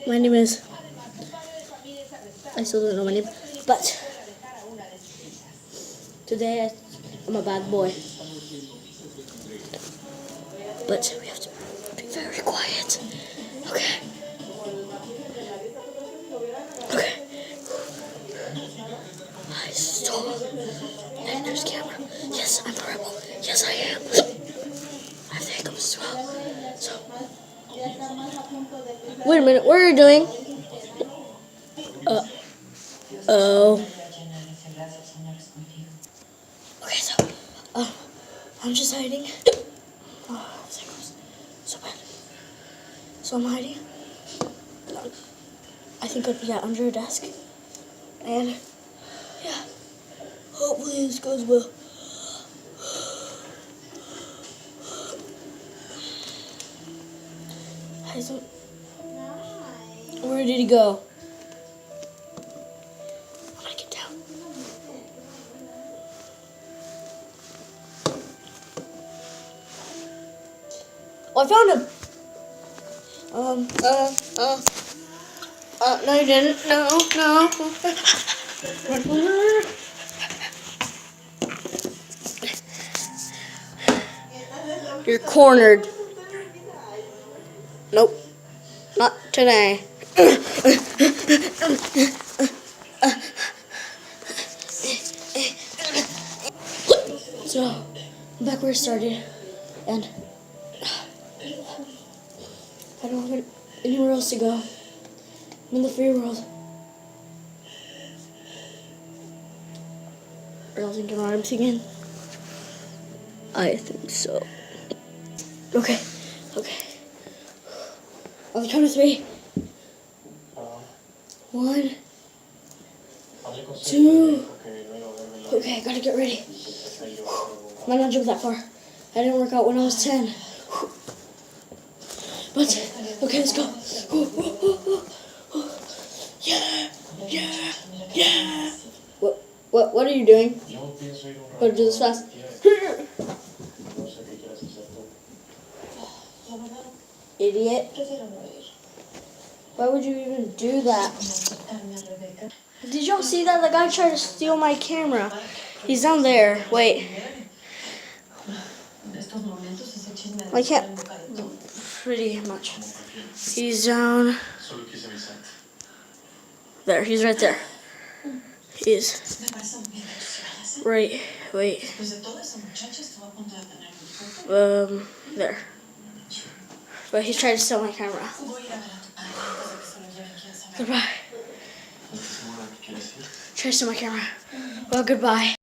My name is... I still don't know my name. But today I'm a bad boy. But we have to be very quiet. Okay. Okay. I stole Edgar's camera. Yes, I'm a rebel. Yes, I am. I think I'm swell. So, wait a minute. What are you doing? Oh. Okay, so, I'm just hiding. Oh, that was so bad. So I'm hiding. I think I'd be under your desk. And, yeah. Hopefully this goes well. Where did he go? I'm gonna get down. Oh, I found him. No, you didn't. No. You're cornered. Nope. Not today. So, I'm back where I started, and I don't have anywhere else to go. I'm in the free world. Are y'all thinking what I'm thinking? I think so. Okay. On the count of 3. 1, 2. Okay, gotta get ready. Might not jump that far. I didn't work out when I was 10. But, okay, let's go. Yeah. What are you doing? Gotta do this fast. Idiot. Why would you even do that? Did y'all see that? The guy tried to steal my camera. He's down there. Wait. I can't. Pretty much. He's down there. He's right there. He's right. Wait. There. But he's trying to steal my camera. Goodbye. Try to steal my camera. Well, goodbye.